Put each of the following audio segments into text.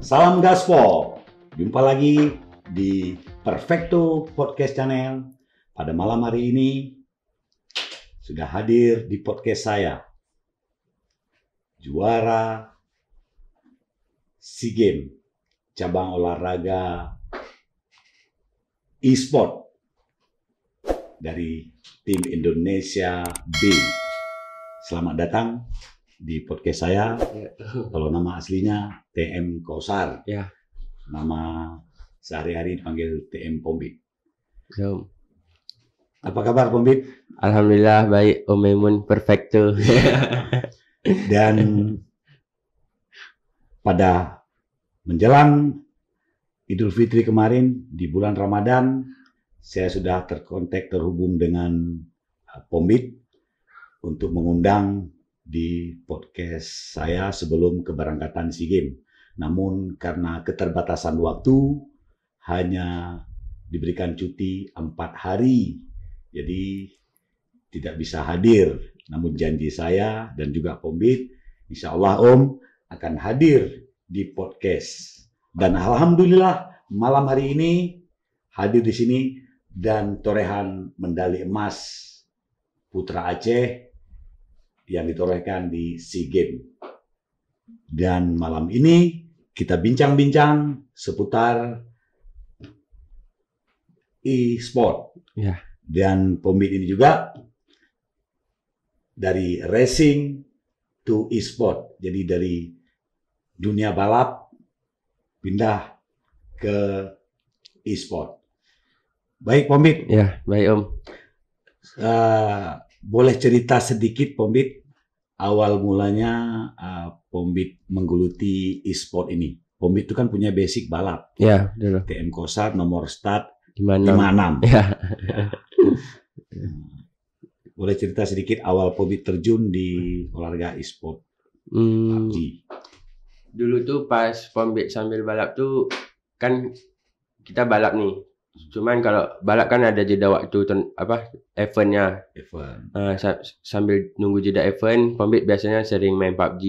Salam gaspol. Jumpa lagi di Perfecto Podcast Channel. Pada malam hari ini sudah hadir di podcast saya juara SEA Games cabang olahraga e-sport dari tim Indonesia B. Selamat datang di podcast saya. Kalau nama aslinya TM Kausar. Ya. Nama sehari-hari dipanggil TM Pombit. So, Apa kabar Pombit? Alhamdulillah baik, Om Maimun perfecto. Dan pada menjelang Idul Fitri kemarin di bulan Ramadan, saya sudah terhubung dengan Pombit untuk mengundang di podcast saya sebelum keberangkatan SEA Games. Namun karena keterbatasan waktu, hanya diberikan cuti 4 hari. Jadi tidak bisa hadir. Namun janji saya dan juga Pombit, insya Allah Om akan hadir di podcast. Dan alhamdulillah malam hari ini hadir di sini dan torehan medali emas Putra Aceh yang ditorehkan di SEA Games. Dan malam ini kita bincang-bincang seputar e-sport. Ya. Dan Pombit ini juga dari racing to e-sport. Jadi dari dunia balap pindah ke e-sport. Baik Pombit. Ya, baik Om. Boleh cerita sedikit Pombit awal mulanya Pombit menggeluti e-sport ini. Pombit itu kan punya basic balap. Ya, dulu. TM Kausar nomor start 56. 56. Ya. Boleh cerita sedikit awal Pombit terjun di olahraga e-sport PUBG. Dulu tuh pas Pombit sambil balap tuh kan kita balap nih. Cuman kalau balap kan ada jeda waktu eventnya. Sambil nunggu jeda event, Pombit biasanya sering main PUBG.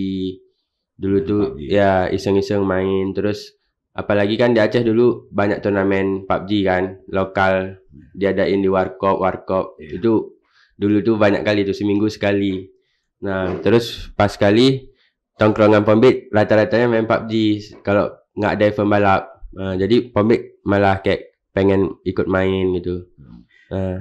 Dulu tuh PUBG. ya iseng-iseng main. Terus apalagi kan di Aceh dulu banyak turnamen PUBG kan, lokal diadain di warkop. Yeah. Itu dulu tuh banyak kali tuh, seminggu sekali. Nah, terus pas kali tongkrongan Pombit rata-ratanya main PUBG kalau nggak ada event balap. Jadi Pombit malah kayak pengen ikut main gitu.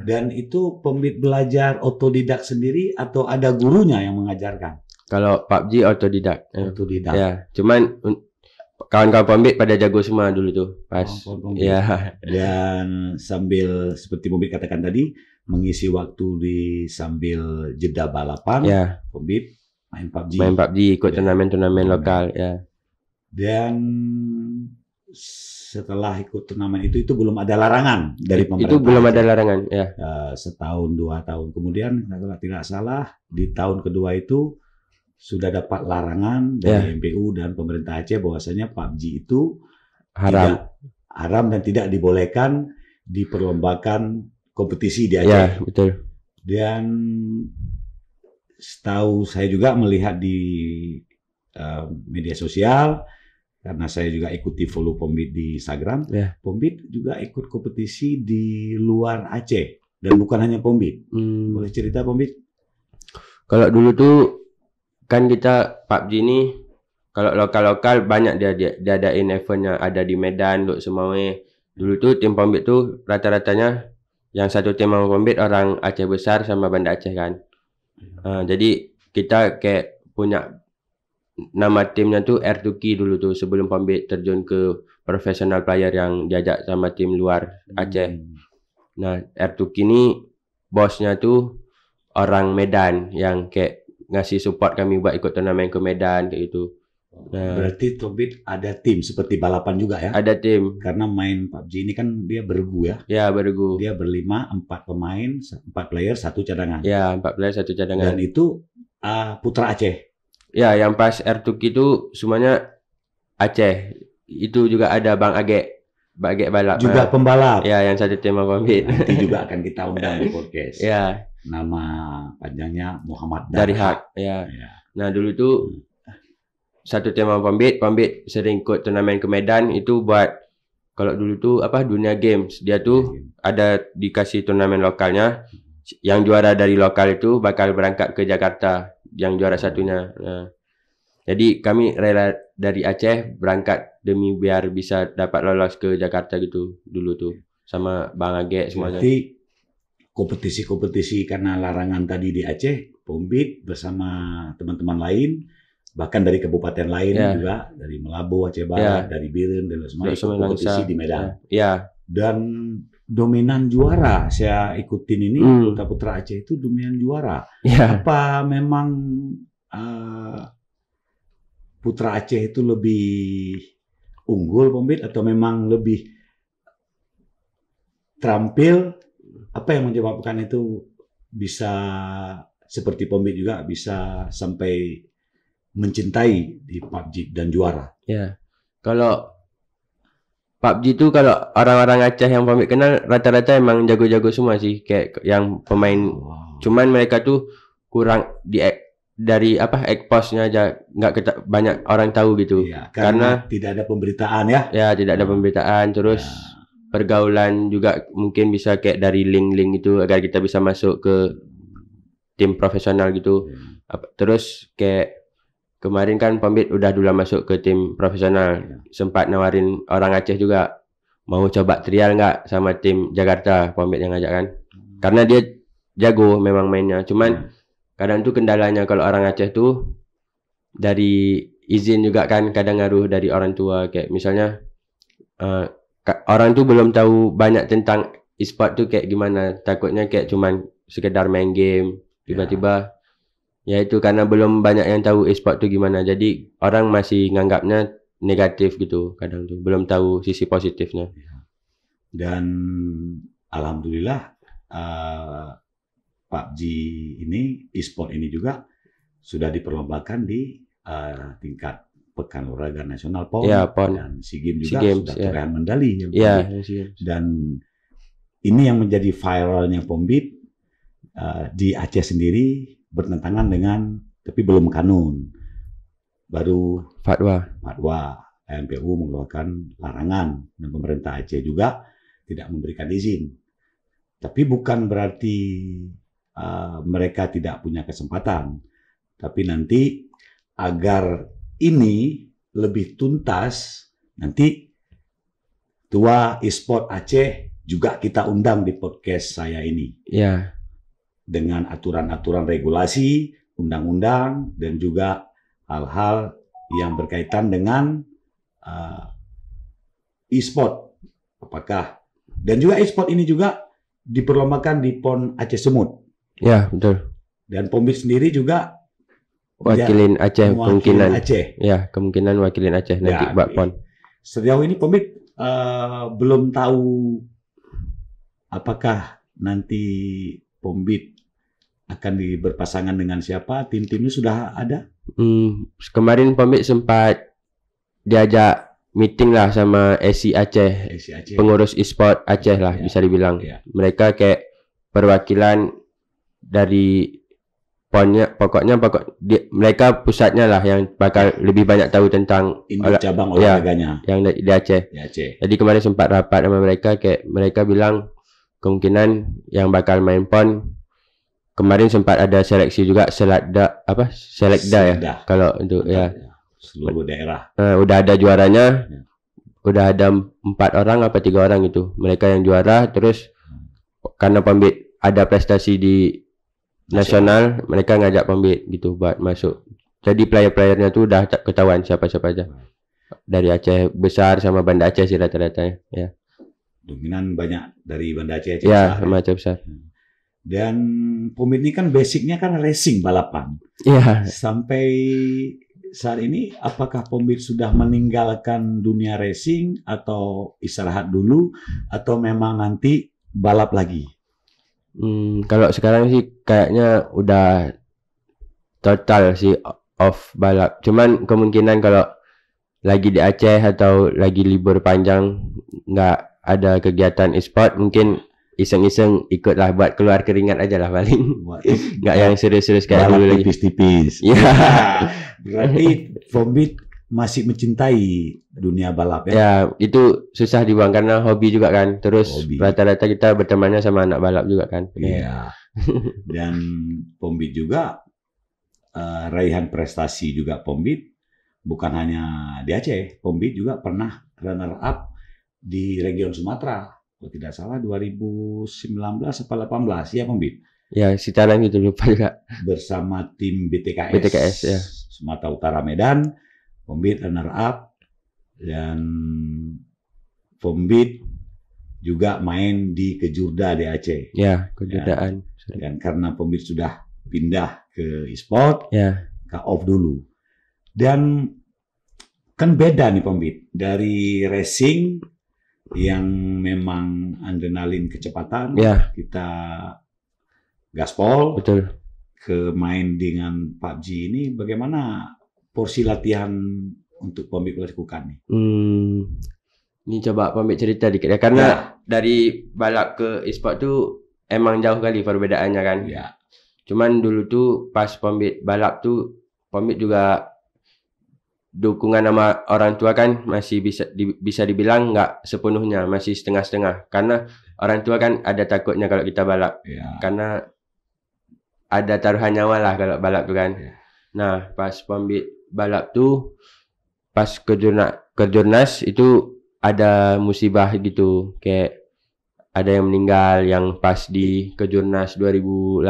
Dan itu Pombit belajar otodidak sendiri atau ada gurunya yang mengajarkan? Kalau PUBG otodidak. Otodidak. Ya, cuman kawan-kawan Pombit pada jago semua dulu tuh pas. Ya. Dan sambil seperti Pombit katakan tadi, mengisi waktu di sambil jeda balapan, Ya. Pombit main PUBG. Main PUBG ikut turnamen lokal ya. Dan setelah ikut turnamen itu belum ada larangan dari pemerintah. Itu belum ada larangan ya. Setahun 2 tahun kemudian kalau tidak salah di tahun kedua itu sudah dapat larangan dari MPU dan pemerintah Aceh bahwasanya PUBG itu haram dan tidak dibolehkan diperlombakan kompetisi di Aceh. Ya, betul. Dan setahu saya juga melihat di media sosial, karena saya juga ikuti follow Pombit di Instagram. Ya. Pombit juga ikut kompetisi di luar Aceh dan bukan hanya Pombit. Boleh cerita Pombit? Kalau dulu tuh kan kita PUBG ini kalau lokal banyak dia diadain eventnya, ada di Medan, Luk Semawe. Dulu tuh tim Pombit tuh rata-ratanya yang satu tim sama Pombit orang Aceh Besar sama Banda Aceh kan. Jadi kita kayak punya nama timnya tuh R2K dulu tuh sebelum Pombit terjun ke professional player yang diajak sama tim luar Aceh. Nah, R2K ini bosnya tuh orang Medan yang kayak ngasih support kami buat ikut turnamen ke Medan kayak gitu. Nah, berarti Pombit ada tim seperti balapan juga ya? Ada tim. Karena main PUBG ini kan dia bergu ya? Ya, bergu. Dia berlima, 4 pemain, 4 player, 1 cadangan. Ya, 4 player, 1 cadangan. Dan itu Putra Aceh. Ya, yang pas R2K itu semuanya Aceh. Itu juga ada Bang Agek balap. Juga pembalap. Ya, yang satu tim sama Pombit. Nanti juga akan kita undang di podcast. Ya. Nama panjangnya Muhammad Darihak. Ya. Nah, dulu tuh satu tim sama Pombit sering ikut turnamen ke Medan itu buat kalau dulu tuh apa Dunia Games. Dia tuh ada dikasih turnamen lokalnya. Yang juara dari lokal itu bakal berangkat ke Jakarta yang juara satunya. Nah, jadi kami rela dari Aceh berangkat demi biar bisa dapat lolos ke Jakarta gitu dulu tuh sama Bang Agek semuanya. Berarti kompetisi-kompetisi karena larangan tadi di Aceh, Pombit bersama teman-teman lain, bahkan dari kabupaten lain juga, dari Melabu, Aceh Barat, dari Biren, dan semua ikut kompetisi di Medan. Dan dominan juara saya ikutin ini, putra-putra Aceh itu dominan juara. Apa memang putra Aceh itu lebih unggul Pombit atau memang lebih terampil? Apa yang menyebabkan itu bisa seperti Pombit juga bisa sampai mencintai di PUBG dan juara? Ya, kalau PUBG itu kalau orang-orang Aceh yang Pombit kenal rata-rata emang jago-jago semua sih, kayak yang pemain. Cuman mereka tuh kurang dari apa expose-nya aja nggak banyak orang tahu gitu. Karena tidak ada pemberitaan ya. Ya, tidak ada pemberitaan, terus pergaulan juga mungkin bisa kayak dari link-link itu agar kita bisa masuk ke tim profesional gitu. Terus kayak kemarin kan Pombit udah dulu masuk ke tim profesional. Sempat nawarin orang Aceh juga mau coba trial nggak sama tim Jakarta, Pombit yang ngajak kan. Karena dia jago memang mainnya. Cuman kadang tuh kendalanya kalau orang Aceh tuh dari izin juga kan kadang ngaruh dari orang tua, kayak misalnya orang tuh belum tahu banyak tentang e-sport tuh kayak gimana. Takutnya kayak cuman sekedar main game tiba-tiba ya itu karena belum banyak yang tahu e-sport tuh gimana. Jadi orang masih nganggapnya negatif gitu, kadang tuh belum tahu sisi positifnya. Dan alhamdulillah PUBG ini, e-sport ini juga sudah diperlombakan di tingkat Pekan Olahraga Nasional PON, dan SEA Games juga sudah torehan medali dan ini yang menjadi viralnya Pombit di Aceh sendiri bertentangan dengan tapi belum kanun, baru fatwa MPU mengeluarkan larangan dan pemerintah Aceh juga tidak memberikan izin, tapi bukan berarti mereka tidak punya kesempatan, tapi nanti agar ini lebih tuntas, nanti Tua e-sport Aceh juga kita undang di podcast saya ini. Dengan aturan-aturan regulasi, undang-undang, dan juga hal-hal yang berkaitan dengan e-sport. Apakah dan juga e-sport ini juga diperlombakan di PON Aceh Semut. Ya, betul. Dan Pombit sendiri juga wakilin Aceh kemungkinan. Aceh. Ya, kemungkinan wakilin Aceh nanti buat PON. Sejauh ini Pombit belum tahu apakah nanti Pombit akan berpasangan dengan siapa, tim-timnya sudah ada? Kemarin Pombit sempat diajak meeting lah sama SI Aceh, pengurus e-sport Aceh lah bisa dibilang. Mereka kayak perwakilan dari PON-nya, pokoknya mereka pusatnya lah yang bakal lebih banyak tahu tentang cabang olahraganya yang di Aceh. Jadi kemarin sempat rapat sama mereka, kayak mereka bilang kemungkinan yang bakal main PON kemarin sempat ada seleksi juga selekda ya kalau untuk seluruh daerah. Udah ada juaranya, udah ada 4 orang apa 3 orang itu mereka yang juara. Terus karena Pombit ada prestasi di nasional, mereka ngajak Pombit gitu buat masuk. Jadi player-playernya tuh udah ketahuan siapa-siapa aja dari Aceh besar sama Banda Aceh sih rata-ratanya. Ya. Dominan banyak dari Banda Aceh. Ya, sama Aceh besar. Dan Pombit ini kan basicnya kan racing, balapan. Sampai saat ini apakah Pombit sudah meninggalkan dunia racing atau istirahat dulu atau memang nanti balap lagi? Kalau sekarang sih kayaknya udah total sih off balap. Cuman kemungkinan kalau lagi di Aceh atau lagi libur panjang nggak ada kegiatan e-sport, mungkin iseng-iseng ikutlah buat keluar keringat aja lah paling. Nggak yang serius-serius kayak balap dulu lagi. tipis-tipis. Ya. Berarti Fombit masih mencintai dunia balap ya? Ya, itu susah dibuang karena hobi juga kan. Terus Hobi. rata-rata kita bertemannya sama anak balap juga kan. Iya. Dan Fombit juga raihan prestasi juga Fombit bukan hanya di Aceh. Fombit juga pernah runner up di region Sumatera. Kalau tidak salah 2019 atau 18 ya Fombit. Ya, sekitaran gitu lupa juga. Bersama tim BTKS, BTKS ya. Sumatera Utara Medan. Fombit runner up dan Fombit juga main di Kejurda di Aceh. Ya, kejurdaan. Dan karena Fombit sudah pindah ke e-sport, Ya. off dulu. Dan kan beda nih Fombit dari racing yang memang adrenalin kecepatan, Ya, kita gaspol betul. ke main dengan PUBG ini, bagaimana porsi latihan untuk Fombit lakukan nih? Ini coba Fombit cerita dikit ya, karena dari balap ke e-sport tuh emang jauh kali perbedaannya kan. Ya. Cuman dulu tuh pas Fombit balap tuh, Fombit juga dukungan sama orang tua kan masih bisa dibilang nggak sepenuhnya, masih setengah-setengah. Karena orang tua kan ada takutnya kalau kita balap. Ya. Karena ada taruhan nyawa lah kalau balap tuh kan. Ya. Nah, pas Fombit balap tuh, pas kejurnas itu ada musibah gitu, kayak ada yang meninggal yang pas di kejurnas 2018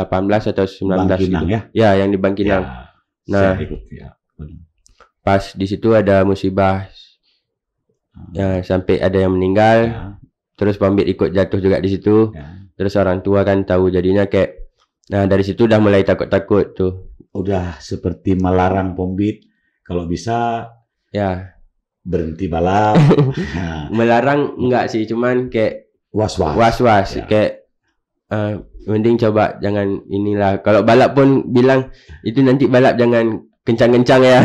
atau 19 Bangkinang gitu. ya? Ya, yang di Bangkinang. Ya, Nah, saya ikut, ya. pas di situ ada musibah, ya, sampai ada yang meninggal. Ya. Terus Fombit ikut jatuh juga di situ. Ya. Terus orang tua kan tahu, jadinya kayak, nah dari situ udah mulai takut-takut tuh. Udah seperti melarang Fombit kalau bisa Ya, berhenti balap. Nah, melarang enggak sih, cuman kayak was-was. Ya. Kayak mending coba jangan inilah. Kalau balap pun bilang itu nanti balap jangan kencang-kencang ya.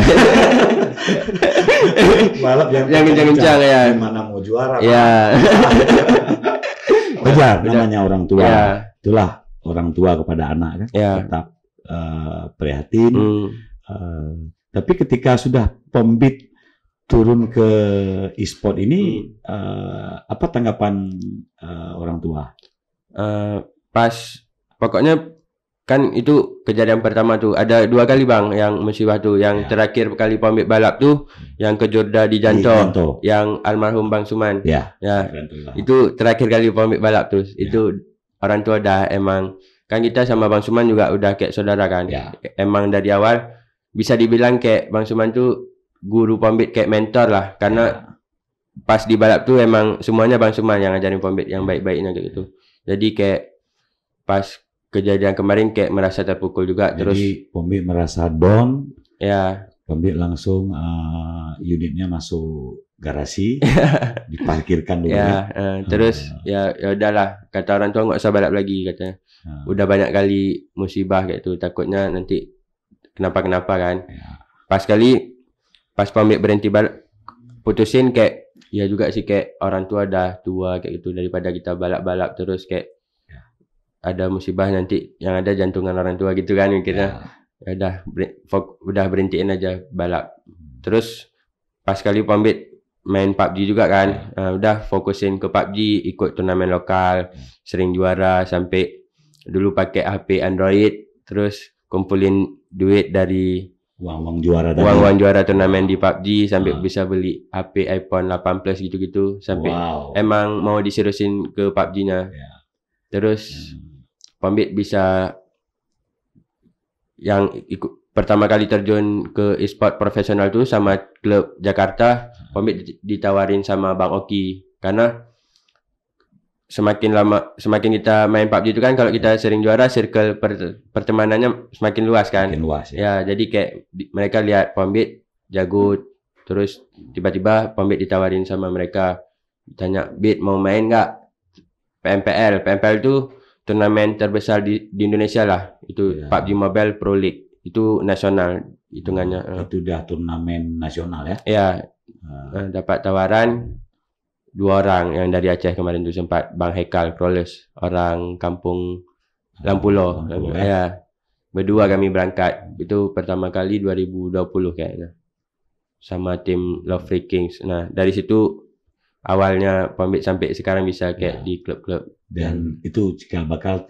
Balap yang kencang-kencang ya. Gimana mau juara? Ya. Wajar namanya orang tua. Ya. Itulah orang tua kepada anak kan. Ya. Tetap prihatin. Tapi ketika sudah Fombit turun ke e-sport ini, apa tanggapan orang tua? Pas pokoknya kan itu kejadian pertama tuh, ada 2 kali bang yang musibah tuh. Yang terakhir kali Fombit balap tuh yang Kejurda di Janto, yang almarhum Bang Suman. Ya. Itu terakhir kali Fombit balap tuh. Itu orang tua dah emang, kan kita sama Bang Suman juga udah kayak saudara kan. Emang dari awal bisa dibilang kayak Bang Suman tuh guru Fombit, kayak mentor lah. Karena pas di balap tuh emang semuanya Bang Suman yang ngajarin Fombit yang baik-baiknya kayak gitu. Jadi kayak pas kejadian kemarin kayak merasa terpukul juga. Jadi terus Fombit merasa down. Ya. Fombit langsung unitnya masuk garasi, diparkirkan dulu terus ya udahlah, kata orang tua nggak usah balap lagi katanya. Udah banyak kali musibah kayak itu, takutnya nanti kenapa-kenapa kan. Pas Fombit berhenti balap, putusin kayak ya juga sih, kayak orang tua dah tua kayak gitu, daripada kita balap-balap terus kayak ada musibah nanti yang ada jantungan orang tua gitu kan mikirnya. Ya udah berhentiin aja balap. Terus pas kali Fombit main PUBG juga kan, udah fokusin ke PUBG, ikut turnamen lokal, sering juara, sampai dulu pakai HP Android, terus kumpulin duit dari uang juara turnamen di PUBG sampai bisa beli HP iPhone 8 Plus gitu-gitu, sampai emang mau diseriusin ke PUBG-nya. Terus Fombit bisa yang ikut pertama kali terjun ke e-sport profesional tuh sama klub Jakarta. Fombit ditawarin sama Bang Oki, karena semakin kita main PUBG itu kan, kalau kita sering juara, circle pertemanannya semakin luas kan. Ya, jadi kayak mereka lihat Fombit jago, terus tiba-tiba Fombit ditawarin sama mereka, tanya, "Bit mau main nggak PMPL tuh turnamen terbesar di Indonesia lah, itu PUBG Mobile Pro League, itu nasional hitungannya." Itu udah turnamen nasional ya? Ya, dapat tawaran, 2 orang yang dari Aceh kemarin tu sempat Bang Hekal Crawlers, orang kampung Lampulo. Ya. Berdua kami berangkat. Itu pertama kali 2020 kayaknya. Sama tim Love Free Kings. Nah, dari situ awalnya Pombit sampai sekarang bisa kayak di klub-klub. Dan itu cikal bakal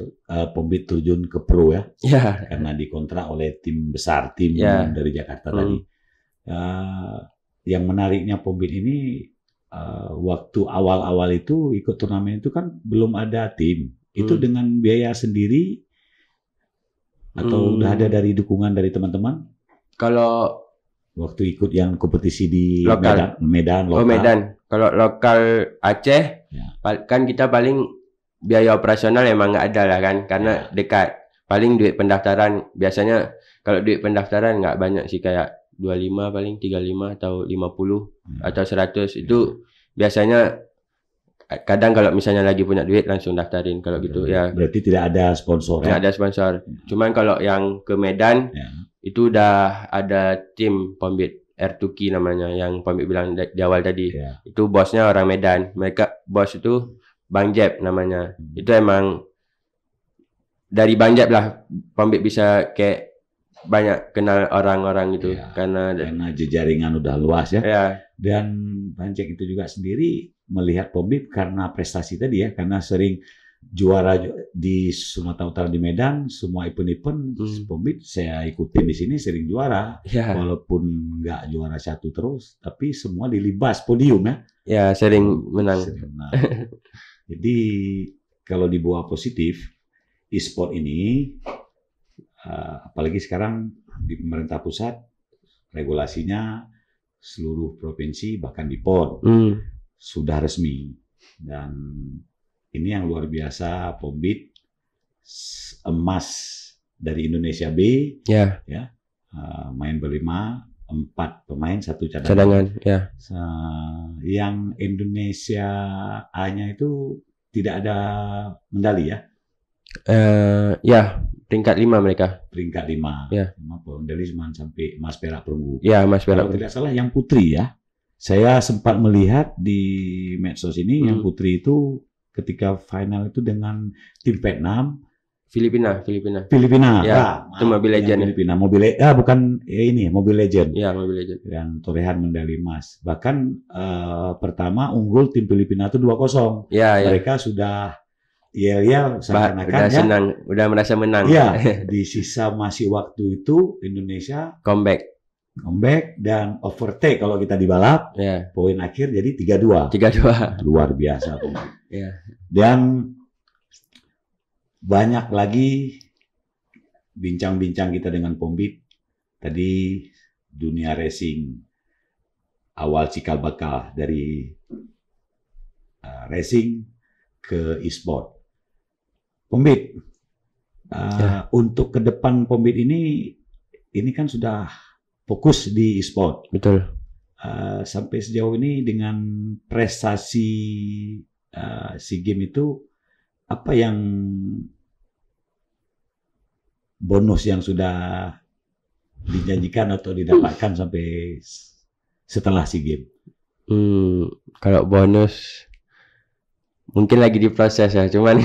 Pombit terjun ke pro ya. Ya. Karena dikontrak oleh tim besar, tim dari Jakarta tadi. Yang menariknya Pombit ini waktu awal-awal itu ikut turnamen itu kan belum ada tim. Itu dengan biaya sendiri atau udah ada dari dukungan dari teman-teman? Kalau waktu ikut yang kompetisi di lokal. Medan lokal. Oh, Medan. Kalau lokal Aceh, kan kita paling biaya operasional emang nggak ada lah kan, karena dekat. Paling duit pendaftaran, biasanya kalau duit pendaftaran nggak banyak sih, kayak 25 paling 35 atau 50 atau 100 itu biasanya. Kadang kalau misalnya lagi punya duit langsung daftarin kalau gitu ya. Berarti tidak ada sponsor. Tidak ada sponsor. Cuman kalau yang ke Medan itu udah ada tim Pombit R2K namanya, yang Pombit bilang di awal tadi. Itu bosnya orang Medan. Mereka bos itu Bang Jeb namanya. Itu emang dari Bang Jeb lah Pombit bisa kayak banyak kenal orang-orang gitu karena jejaringan udah luas ya. Dan Bang Jeb itu juga sendiri melihat Pombit karena prestasi tadi ya, karena sering juara di Sumatera Utara di Medan, semua event-event Pombit saya ikutin di sini sering juara, walaupun nggak juara 1 terus, tapi semua dilibas podium ya. Ya, sering menang. Jadi kalau dibawa positif, e-sport ini, apalagi sekarang di pemerintah pusat regulasinya seluruh provinsi bahkan di PON sudah resmi, dan ini yang luar biasa. Pombit emas dari Indonesia B main berlima, 4 pemain 1 cadangan ya. Yang Indonesia A-nya itu tidak ada medali ya. Ya, peringkat 5 mereka. Peringkat 5. Ya. Medali cuma sampai emas perak perunggu. Ya, emas perak. Kalau tidak salah yang putri ya. Saya sempat melihat di medsos ini yang putri itu ketika final itu dengan tim Vietnam, Filipina. Ya, itu Mobile Legend. Filipina, bukan ini Mobile Legend. Ya, Mobile Legend. Dan torehan medali emas. Bahkan pertama unggul tim Filipina itu 2-0. Ya. Mereka sudah seakan-akan senang, udah merasa menang. Ya, di sisa masih waktu itu Indonesia comeback dan overtake kalau kita di balap. Poin akhir jadi 3-2. Luar biasa. Dan banyak lagi bincang-bincang kita dengan Pombit tadi, dunia racing awal cikal bakal dari racing ke e-sport. Pombit, untuk ke depan Pombit ini kan sudah fokus di e-sport. Betul. Sampai sejauh ini dengan prestasi SEA Games itu, apa yang bonus yang sudah dijanjikan atau didapatkan sampai setelah SEA Games? Kalau bonus mungkin lagi diproses ya, cuman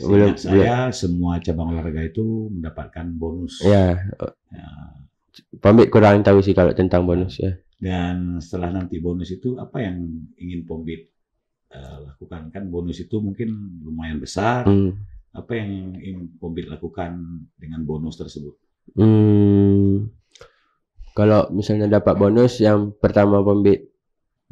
belum. Semua cabang olahraga itu mendapatkan bonus. Pombit kurang tahu sih kalau tentang bonus ya. Dan setelah nanti bonus itu, apa yang ingin Pombit lakukan? Kan bonus itu mungkin lumayan besar. Apa yang ingin Pombit lakukan dengan bonus tersebut? Kalau misalnya dapat bonus, yang pertama Pombit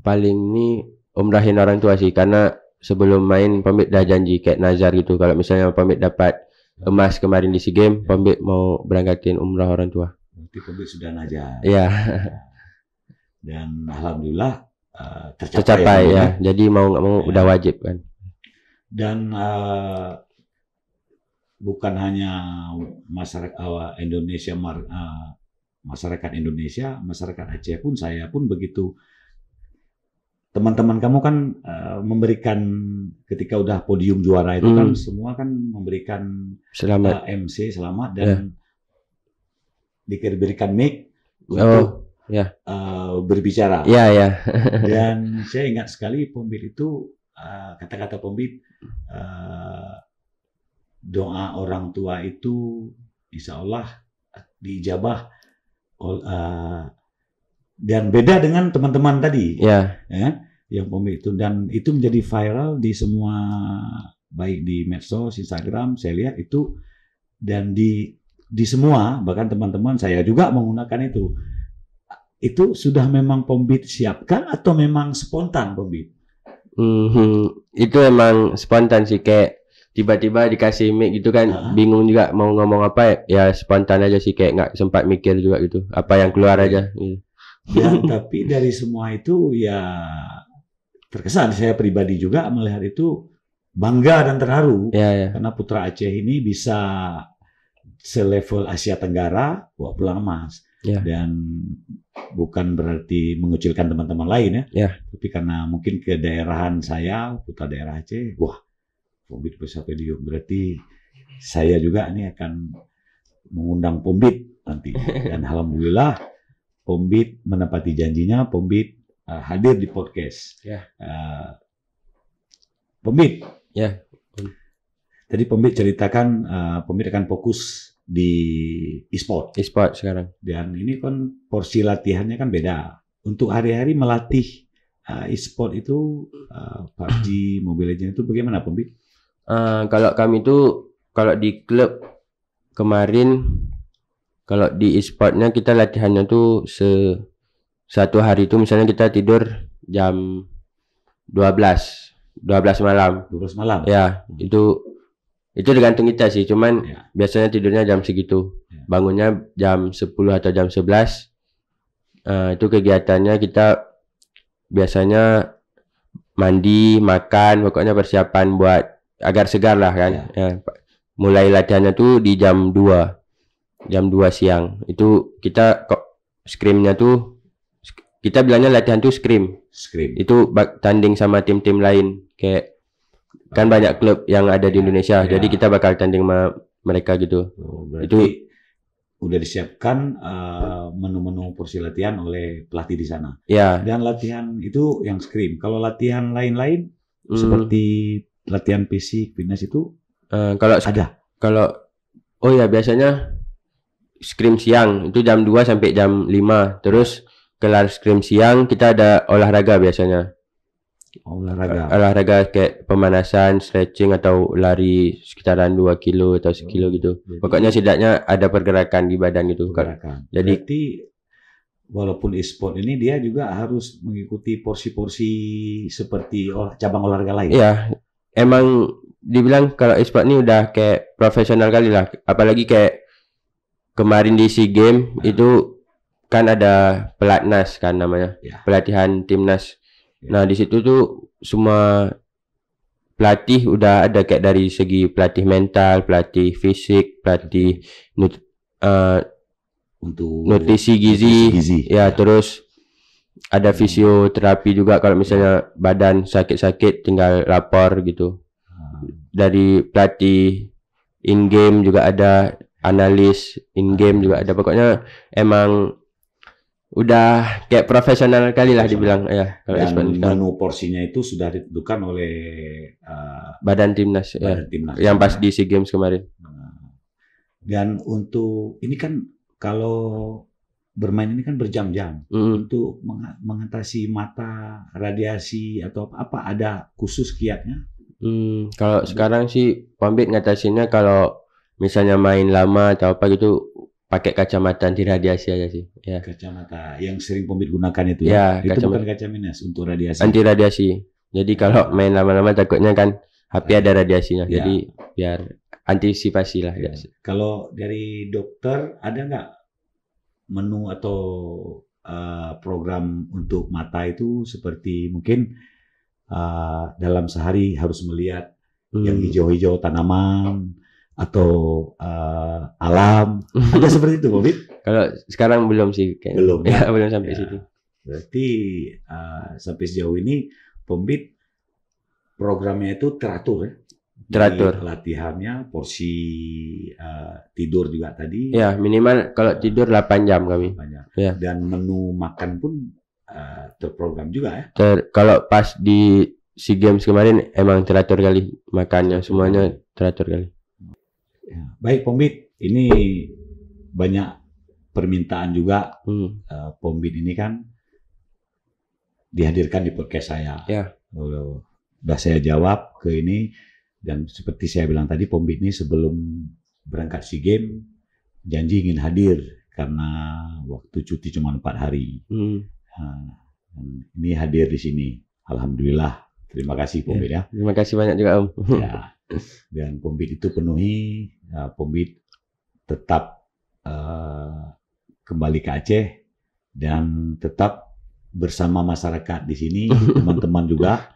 paling ini umrahin orang tua sih, karena sebelum main Pombit dah janji kayak nazar gitu. Kalau misalnya Pombit dapat emas kemarin di SEA Games, Pombit mau berangkatin umrah orang tua. Berarti Pombit sudah nazar. Iya. Dan alhamdulillah tercapai ya. Jadi mau nggak mau udah wajib kan. Dan bukan hanya masyarakat Indonesia, masyarakat Indonesia, masyarakat Aceh pun, saya pun begitu. Teman-teman kamu kan memberikan ketika udah podium juara itu kan semua kan memberikan selamat, MC selamat, dan diberikan mic untuk berbicara. Ya. Dan saya ingat sekali Pombit itu kata-kata Pombit, doa orang tua itu insya Allah diijabah. Dan beda dengan teman-teman tadi, ya, yang Pombit itu, dan itu menjadi viral di semua, baik di medsos, Instagram, saya lihat itu, dan di semua, bahkan teman-teman saya juga menggunakan itu. Itu sudah memang Pombit siapkan atau memang spontan Pombit? Itu emang spontan sih, kayak tiba-tiba dikasih mic gitu kan, bingung juga mau ngomong apa ya spontan aja sih, kayak nggak sempat mikir juga gitu, apa yang keluar aja. Ya, tapi dari semua itu ya terkesan saya pribadi juga melihat itu bangga dan terharu, karena putra Aceh ini bisa selevel Asia Tenggara bawa pulang emas. Dan bukan berarti mengucilkan teman-teman lain ya. Tapi karena mungkin kedaerahan saya, putra daerah Aceh, wah, Pombit Pesapedium, berarti saya juga ini akan mengundang Pombit nanti. Dan alhamdulillah Pombit menepati janjinya, Pombit hadir di podcast. Pombit. Tadi Pombit ceritakan Pombit akan fokus di e-sport sekarang. Dan ini kan porsi latihannya kan beda. Untuk hari-hari melatih e-sport itu, PUBG, Mobile Legends itu bagaimana Pombit? Kalau kami itu, kalau di klub kemarin, kalau di e-sportnya kita latihannya tuh satu hari itu misalnya kita tidur jam 12 malam. 12 malam? Ya, itu tergantung kita sih, cuman biasanya tidurnya jam segitu. Bangunnya jam 10 atau jam 11. Itu kegiatannya kita biasanya mandi, makan, pokoknya persiapan buat agar segar lah kan. Mulai latihannya tuh di jam 2 siang. Itu kita scrimnya tuh, kita bilangnya latihan tuh scrim. Itu tanding sama tim-tim lain, kayak kan banyak klub yang ada di Indonesia, jadi kita bakal tanding sama mereka gitu. Berarti itu udah disiapkan menu-menu porsi latihan oleh pelatih di sana. Dan latihan itu yang scrim. Kalau latihan lain-lain seperti latihan fisik, fitness itu kalau ada. Biasanya scrim siang itu jam 2 sampai jam 5. Terus kelar scrim siang kita ada olahraga biasanya. Olahraga kayak pemanasan, stretching, atau lari sekitaran 2 kilo atau 1 kilo gitu. Pokoknya setidaknya ada pergerakan di badan gitu. Jadi berarti walaupun e-sport ini dia juga harus mengikuti porsi-porsi seperti cabang olahraga lain. Iya, emang dibilang kalau e-sport ini udah kayak profesional kali lah. Apalagi kayak kemarin di SEA Games itu kan ada pelatnas kan namanya, pelatihan timnas. Nah di situ tuh semua pelatih udah ada, kayak dari segi pelatih mental, pelatih fisik, pelatih untuk nutrisi gizi. Terus ada fisioterapi juga kalau misalnya badan sakit-sakit tinggal lapor gitu. Dari pelatih in game juga ada, analis in game juga ada. Pokoknya emang udah kayak profesional kali lah dibilang ya. Dan menu porsinya itu sudah ditentukan oleh badan timnas, yang pas di SEA Games kemarin. Dan untuk ini kan kalau bermain ini kan berjam-jam, untuk mengatasi mata, radiasi atau apa ada khusus kiatnya? Kalau sekarang sih Pombit ngatasinnya kalau misalnya main lama atau apa gitu, pakai kacamata anti radiasi aja sih. Kacamata yang sering Pombit gunakan itu ya? Itu bukan kaca minus untuk radiasi. Anti radiasi. Jadi kalau main lama-lama takutnya kan HP ada radiasinya. Jadi biar antisipasi lah. Kalau dari dokter ada nggak menu atau program untuk mata itu, seperti mungkin dalam sehari harus melihat yang hijau-hijau tanaman atau alam, ada seperti itu Pombit? Kalau sekarang belum sih kayaknya. Belum sampai situ. Berarti sampai sejauh ini Pombit programnya itu teratur ya? Teratur. Jadi latihannya, porsi tidur juga tadi. Ya, minimal kalau tidur 8 jam kami. Banyak. Ya. Dan menu makan pun terprogram juga ya. Kalau pas di SEA Games kemarin emang teratur kali makannya, semuanya teratur kali. Ya. Baik Pombit, ini banyak permintaan juga. Pombit ini kan dihadirkan di podcast saya. Ya. Udah saya jawab ke ini. Dan seperti saya bilang tadi, Pombit ini sebelum berangkat SEA Games janji ingin hadir karena waktu cuti cuma 4 hari. Ini hadir di sini. Alhamdulillah. Terima kasih Pombit ya. Terima kasih banyak juga Om. Ya. Dan Pombit itu penuhi. Pombit tetap kembali ke Aceh dan tetap bersama masyarakat di sini, teman-teman juga.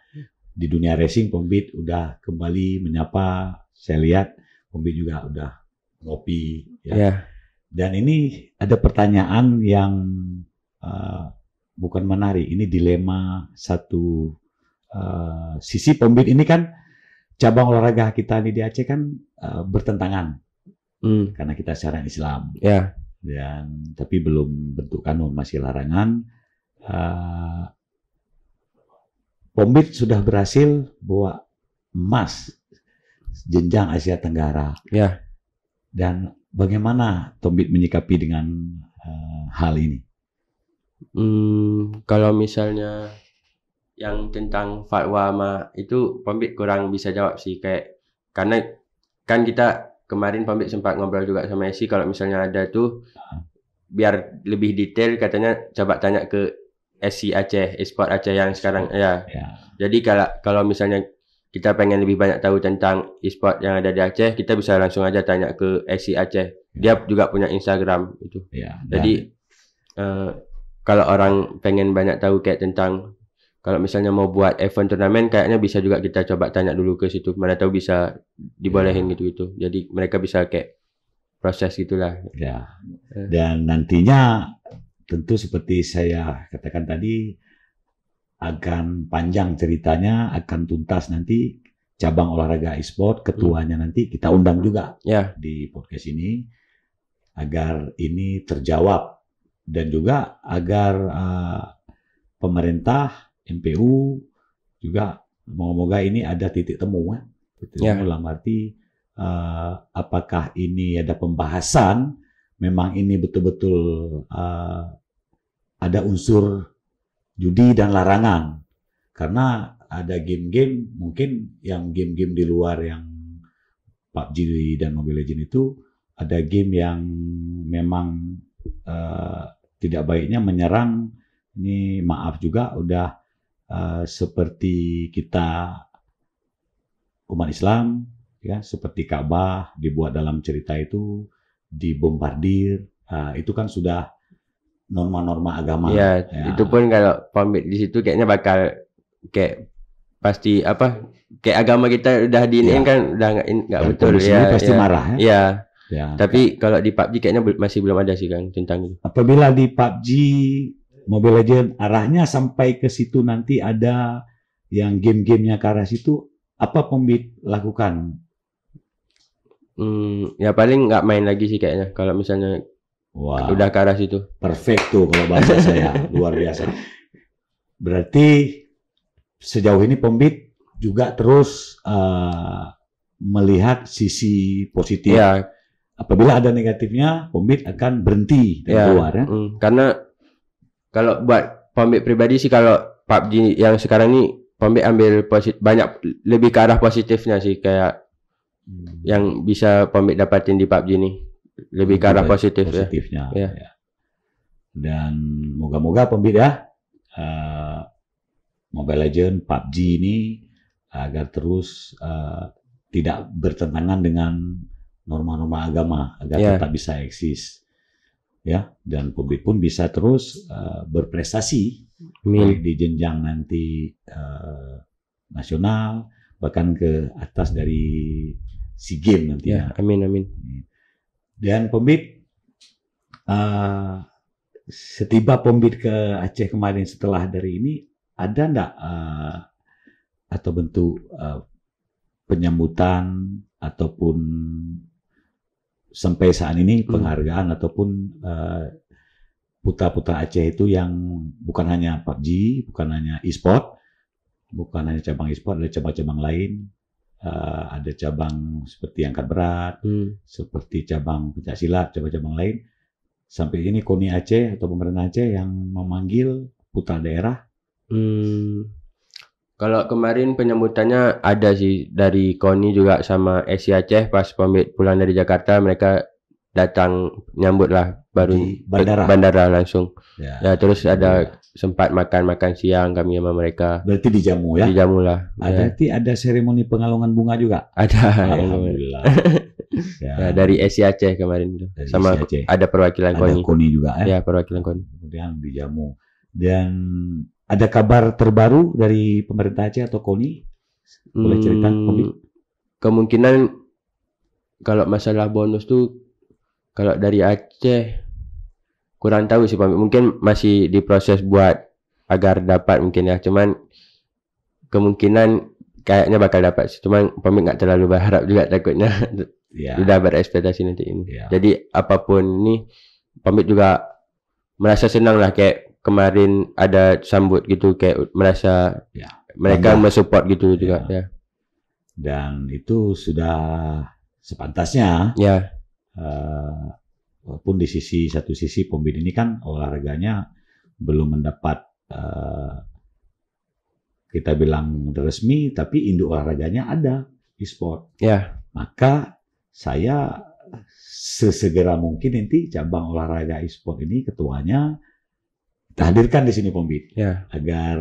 Di dunia racing, Pombit udah kembali menyapa. Saya lihat Pombit juga udah ngopi. Ya. Dan ini ada pertanyaan yang bukan menarik. Ini dilema satu sisi. Pombit ini kan cabang olahraga kita di Aceh kan bertentangan karena kita syariat Islam. Ya. Dan tapi belum bentuk kanun, masih larangan. Pombit sudah berhasil bawa emas jenjang Asia Tenggara. Ya. Dan bagaimana Pombit menyikapi dengan hal ini? Kalau misalnya yang tentang fatwa itu Pombit kurang bisa jawab sih, kayak karena kan kita kemarin Pombit sempat ngobrol juga sama Esi, kalau misalnya ada tuh biar lebih detail katanya coba tanya ke SC Aceh, Esport Aceh yang sekarang ya. Jadi kalau misalnya kita pengen lebih banyak tahu tentang e-sport yang ada di Aceh, kita bisa langsung aja tanya ke SC Aceh. Dia juga punya Instagram itu. Jadi kalau orang pengen banyak tahu kayak tentang kalau misalnya mau buat event turnamen, kayaknya bisa juga kita coba tanya dulu ke situ. Mana tahu bisa dibolehin gitu. Jadi mereka bisa kayak proses gitulah. Ya. Dan nantinya tentu seperti saya katakan tadi, akan panjang ceritanya, akan tuntas nanti cabang olahraga e-sport, ketuanya nanti kita undang juga di podcast ini, agar ini terjawab. Dan juga agar pemerintah, MPU juga moga-moga ini ada titik temu. Dalam arti apakah ini ada pembahasan, memang ini betul-betul ada unsur judi dan larangan. Karena ada game-game, mungkin yang game-game di luar yang PUBG dan Mobile Legends itu, ada game yang memang tidak baiknya menyerang. Ini maaf juga, udah seperti kita umat Islam, ya, seperti Ka'bah dibuat dalam cerita itu, dibombardir, itu kan sudah norma-norma agama. Ya, itu pun kalau Pombit di situ kayaknya bakal kayak pasti kayak agama kita udah diinin kan udah nggak betul ya. Pasti marah ya. Tapi kalau di PUBG kayaknya masih belum ada sih Kang tentang itu. Apabila di PUBG Mobile Legends arahnya sampai ke situ, nanti ada yang game-gamenya ke arah situ, apa Pombit lakukan? Ya paling nggak main lagi sih kayaknya kalau misalnya udah ke arah situ. Perfect tuh kalau bahasa saya, luar biasa. Berarti sejauh ini Pombit juga terus melihat sisi positif. Ya. Apabila ada negatifnya, Pombit akan berhenti dan keluar. Karena kalau buat Pombit pribadi sih, kalau PUBG yang sekarang ini Pombit ambil banyak lebih ke arah positifnya sih, kayak yang bisa Pombit dapatin di PUBG ini. Lebih ke arah positifnya. Ya. Dan moga-moga Pombit Mobile Legends, PUBG ini agar terus tidak bertentangan dengan norma-norma agama, agar tetap bisa eksis. Ya, dan Pombit pun bisa terus berprestasi baik di jenjang nanti nasional, bahkan ke atas dari SEA Games nantinya. Amin. Dan Pombit, setiba Pombit ke Aceh kemarin setelah dari ini, ada enggak atau bentuk penyambutan ataupun sampai saat ini penghargaan ataupun putra-putra Aceh itu yang bukan hanya PUBG, bukan hanya e-sport, bukan hanya cabang e-sport, ada cabang-cabang lain. Ada cabang seperti angkat berat, seperti cabang pencaksilat, cabang-cabang lain. Sampai ini KONI Aceh atau pemerintah Aceh yang memanggil putra daerah. Kalau kemarin penyambutannya ada sih dari KONI juga sama SI Aceh pas pamit pulang dari Jakarta, mereka datang nyambut lah baru Di bandara. bandara langsung. Ya, Terus ada sempat makan siang kami sama mereka. berarti dijamu ya? Dijamu lah. Berarti ada seremoni pengalungan bunga juga? Ada. Alhamdulillah. Dari SI Aceh kemarin itu. Dari Sama SI Aceh. ada perwakilan Ada KONI. KONI juga ya? Ya, perwakilan KONI. Kemudian dijamu. Dan ada kabar terbaru dari pemerintah Aceh atau KONI? Boleh cerita, Kombi? Kemungkinan kalau masalah bonus tuh kalau dari Aceh kurang tahu sih, mungkin masih diproses buat agar dapat mungkin ya. Cuman kemungkinan kayaknya bakal dapat sih. Cuman pamit nggak terlalu berharap juga, takutnya udah berekspektasi nanti ini. Jadi apapun ini pamit juga merasa senang lah, kayak kemarin ada sambut gitu, kayak merasa mereka mensupport gitu juga ya. Dan itu sudah sepantasnya. Walaupun di satu sisi Pombit ini kan olahraganya belum mendapat kita bilang resmi, tapi induk olahraganya ada, e-sport. Maka saya sesegera mungkin nanti cabang olahraga e-sport ini ketuanya kita hadirkan di sini Pombit, agar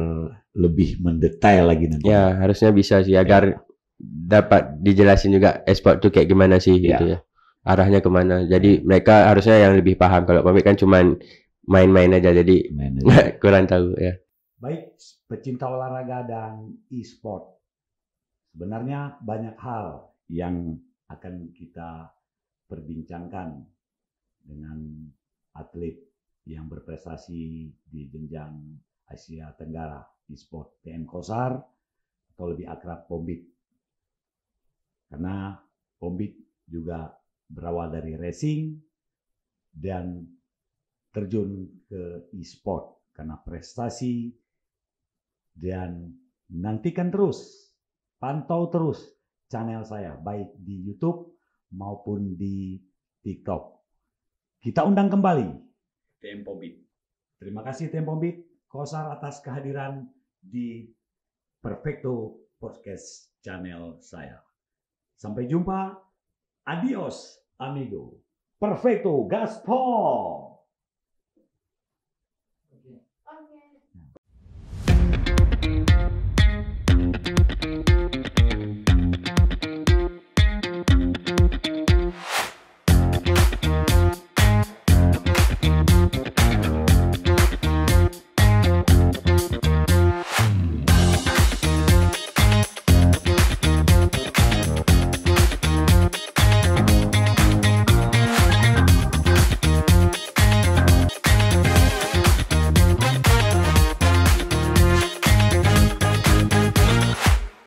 lebih mendetail lagi nanti. Harusnya bisa sih, agar dapat dijelasin juga e-sport tuh kayak gimana sih gitu ya. Arahnya kemana. Jadi mereka harusnya yang lebih paham. Kalau pamit kan cuman main-main aja, jadi kurang tahu ya. Baik, pecinta olahraga dan e-sport. Sebenarnya banyak hal yang akan kita perbincangkan dengan atlet yang berprestasi di jenjang Asia Tenggara e-sport, TM Kosar atau lebih akrab Pombit. Karena Pombit juga berawal dari racing dan terjun ke e-sport karena prestasi. Dan nantikan terus, pantau terus channel saya baik di YouTube maupun di TikTok. Kita undang kembali TM Pombit. Terima kasih TM Pombit Kosar atas kehadiran di Perfecto Podcast channel saya. Sampai jumpa. Adios, amigo. Perfecto, Gaston.